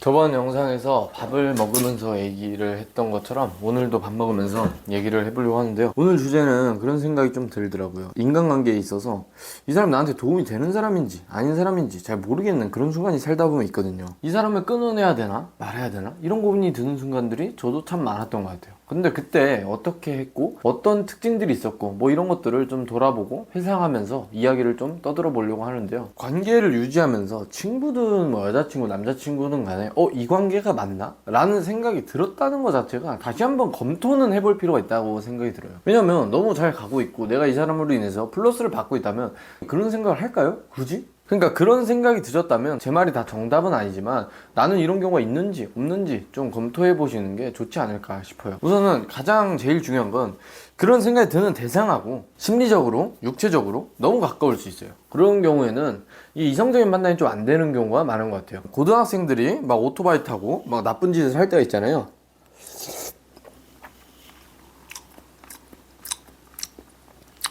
저번 영상에서 밥을 먹으면서 얘기를 했던 것처럼 오늘도 밥 먹으면서 얘기를 해보려고 하는데요. 오늘 주제는 그런 생각이 좀 들더라고요. 인간관계에 있어서 이 사람 나한테 도움이 되는 사람인지 아닌 사람인지 잘 모르겠는 그런 순간이 살다 보면 있거든요. 이 사람을 끊어내야 되나 말아야 되나 이런 고민이 드는 순간들이 저도 참 많았던 것 같아요. 근데 그때 어떻게 했고 어떤 특징들이 있었고 뭐 이런 것들을 좀 돌아보고 회상하면서 이야기를 좀 떠들어 보려고 하는데요. 관계를 유지하면서 친구든 뭐 여자친구 남자친구든 간에 이 관계가 맞나? 라는 생각이 들었다는 것 자체가 다시 한번 검토는 해볼 필요가 있다고 생각이 들어요. 왜냐면 너무 잘 가고 있고 내가 이 사람으로 인해서 플러스를 받고 있다면 그런 생각을 할까요? 굳이? 그러니까 그런 생각이 드셨다면 제 말이 다 정답은 아니지만 나는 이런 경우가 있는지 없는지 좀 검토해 보시는 게 좋지 않을까 싶어요. 우선은 가장 제일 중요한 건 그런 생각이 드는 대상하고 심리적으로 육체적으로 너무 가까울 수 있어요. 그런 경우에는 이 이성적인 판단이 좀 안 되는 경우가 많은 것 같아요. 고등학생들이 막 오토바이 타고 막 나쁜 짓을 할 때가 있잖아요.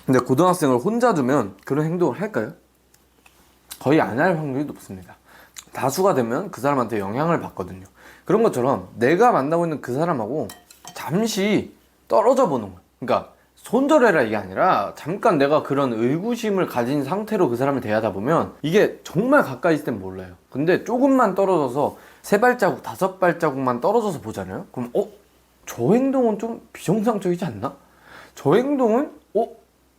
근데 고등학생을 혼자 두면 그런 행동을 할까요? 거의 안 할 확률이 높습니다. 다수가 되면 그 사람한테 영향을 받거든요. 그런 것처럼 내가 만나고 있는 그 사람하고 잠시 떨어져 보는 거예요. 그러니까 손절해라 이게 아니라 잠깐 내가 그런 의구심을 가진 상태로 그 사람을 대하다 보면 이게 정말 가까이 있을 땐 몰라요. 근데 조금만 떨어져서 3발자국 5발자국만 떨어져서 보잖아요. 그럼 저 행동은 좀 비정상적이지 않나? 저 행동은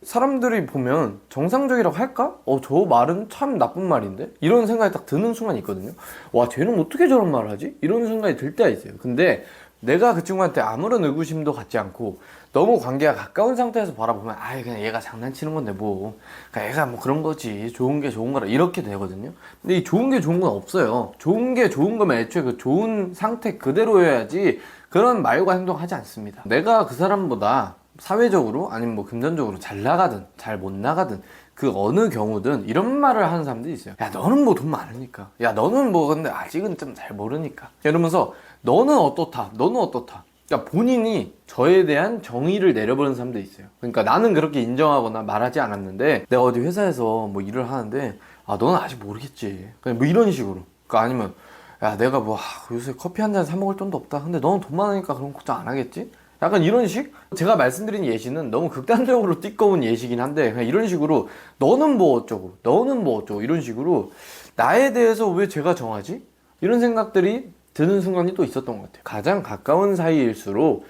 사람들이 보면 정상적이라고 할까? 저 말은 참 나쁜 말인데? 이런 생각이 딱 드는 순간이 있거든요. 와, 쟤는 어떻게 저런 말을 하지? 이런 생각이 들 때가 있어요. 근데 내가 그 친구한테 아무런 의구심도 갖지 않고 너무 관계가 가까운 상태에서 바라보면 그냥 얘가 장난치는 건데 뭐 그러니까 얘가 뭐 그런 거지, 좋은 게 좋은 거라 이렇게 되거든요. 근데 이 좋은 게 좋은 건 없어요. 좋은 게 좋은 거면 애초에 그 좋은 상태 그대로여야지 그런 말과 행동하지 않습니다. 내가 그 사람보다 사회적으로 아니면 뭐 금전적으로 잘 나가든 잘 못 나가든 그 어느 경우든 이런 말을 하는 사람들이 있어요. 야, 너는 뭐 돈 많으니까, 야, 너는 뭐 근데 아직은 좀 잘 모르니까 이러면서 너는 어떻다 너는 어떻다. 그러니까 본인이 저에 대한 정의를 내려버리는 사람들이 있어요. 그러니까 나는 그렇게 인정하거나 말하지 않았는데 내가 어디 회사에서 뭐 일을 하는데 너는 아직 모르겠지, 그냥 뭐 이런 식으로. 그러니까 아니면 야, 내가 뭐 요새 커피 한 잔 사 먹을 돈도 없다, 근데 너는 돈 많으니까 그런 걱정 안 하겠지? 약간 이런 식? 제가 말씀드린 예시는 너무 극단적으로 띠꺼운 예시긴 한데 그냥 이런 식으로 너는 뭐 어쩌고 너는 뭐 어쩌고 이런 식으로 나에 대해서 왜 제가 정하지? 이런 생각들이 드는 순간이 또 있었던 것 같아요. 가장 가까운 사이일수록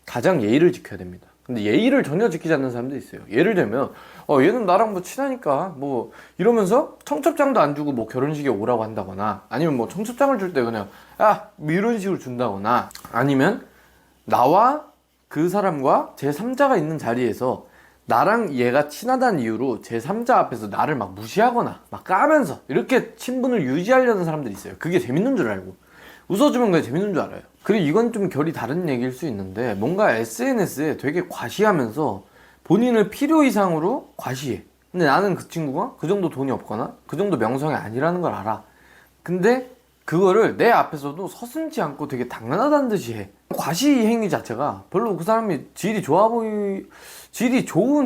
가장 예의를 지켜야 됩니다. 근데 예의를 전혀 지키지 않는 사람도 있어요. 예를 들면 얘는 나랑 뭐 친하니까 뭐 이러면서 청첩장도 안 주고 뭐 결혼식에 오라고 한다거나 아니면 뭐 청첩장을 줄 때 그냥 뭐 이런 식으로 준다거나 아니면 나와 그 사람과 제3자가 있는 자리에서 나랑 얘가 친하다는 이유로 제3자 앞에서 나를 막 무시하거나 막 까면서 이렇게 친분을 유지하려는 사람들이 있어요. 그게 재밌는 줄 알고 웃어주면 그게 재밌는 줄 알아요. 그리고 이건 좀 결이 다른 얘기일 수 있는데 뭔가 SNS에 되게 과시하면서 본인을 필요 이상으로 과시해. 근데 나는 그 친구가 그 정도 돈이 없거나 그 정도 명성이 아니라는 걸 알아. 근데 그거를 내 앞에서도 서슴지 않고 되게 당연하다는 듯이 해. 과시 행위 자체가 별로 그 사람이 질이 좋은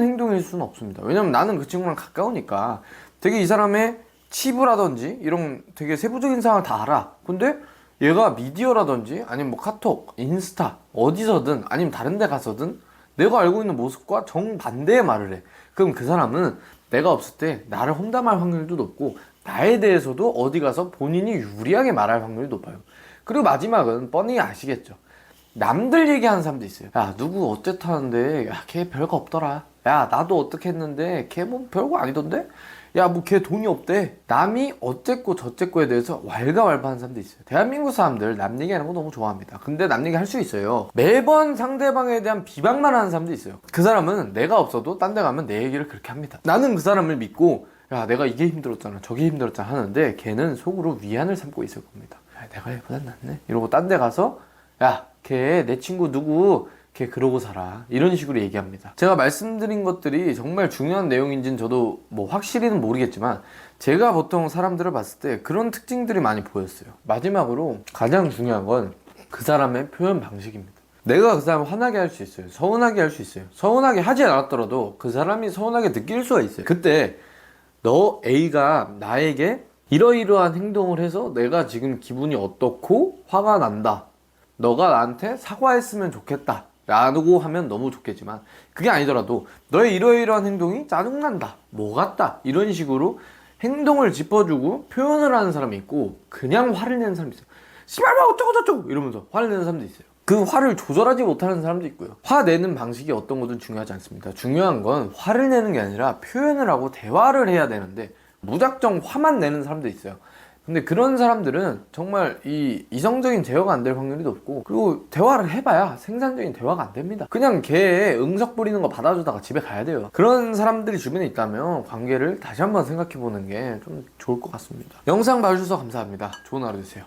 행동일 수는 없습니다. 왜냐면 나는 그 친구랑 가까우니까 되게 이 사람의 치부라든지 이런 되게 세부적인 상황을 다 알아. 근데 얘가 미디어라든지 아니면 뭐 카톡, 인스타 어디서든 아니면 다른 데 가서든 내가 알고 있는 모습과 정반대의 말을 해. 그럼 그 사람은 내가 없을 때 나를 험담할 확률도 높고 나에 대해서도 어디 가서 본인이 유리하게 말할 확률이 높아요. 그리고 마지막은 뻔히 아시겠죠. 남들 얘기하는 사람도 있어요. 야, 누구 어쨌다는데 야, 걔 별거 없더라. 야, 나도 어떻게 했는데 걔 뭐 별거 아니던데? 야, 뭐 걔 돈이 없대. 남이 어쨌고 저쨌고에 대해서 왈가왈부하는 사람도 있어요. 대한민국 사람들 남 얘기하는 거 너무 좋아합니다. 근데 남 얘기 할 수 있어요. 매번 상대방에 대한 비방만 하는 사람도 있어요. 그 사람은 내가 없어도 딴 데 가면 내 얘기를 그렇게 합니다. 나는 그 사람을 믿고 야, 내가 이게 힘들었잖아 저게 힘들었잖아 하는데 걔는 속으로 위안을 삼고 있을 겁니다. 야, 내가 얘보단 낫네 이러고 딴 데 가서 야, 걔 내 친구 누구 걔 그러고 살아 이런 식으로 얘기합니다. 제가 말씀드린 것들이 정말 중요한 내용인지는 저도 뭐 확실히는 모르겠지만 제가 보통 사람들을 봤을 때 그런 특징들이 많이 보였어요. 마지막으로 가장 중요한 건 그 사람의 표현 방식입니다. 내가 그 사람을 화나게 할 수 있어요. 서운하게 할 수 있어요. 서운하게 하지 않았더라도 그 사람이 서운하게 느낄 수가 있어요. 그때 너 A가 나에게 이러이러한 행동을 해서 내가 지금 기분이 어떻고 화가 난다. 너가 나한테 사과했으면 좋겠다. 라고 하면 너무 좋겠지만 그게 아니더라도 너의 이러이러한 행동이 짜증난다. 뭐 같다. 이런 식으로 행동을 짚어주고 표현을 하는 사람이 있고 그냥 화를 내는 사람이 있어요. 씨발 뭐 어쩌고저쩌고 이러면서 화를 내는 사람도 있어요. 그 화를 조절하지 못하는 사람도 있고요. 화내는 방식이 어떤 거든 중요하지 않습니다. 중요한 건 화를 내는 게 아니라 표현을 하고 대화를 해야 되는데 무작정 화만 내는 사람도 있어요. 근데 그런 사람들은 정말 이 이성적인 대화가 안 될 확률이 높고 그리고 대화를 해봐야 생산적인 대화가 안 됩니다. 그냥 걔 응석 부리는 거 받아주다가 집에 가야 돼요. 그런 사람들이 주변에 있다면 관계를 다시 한번 생각해보는 게 좀 좋을 것 같습니다. 영상 봐주셔서 감사합니다. 좋은 하루 되세요.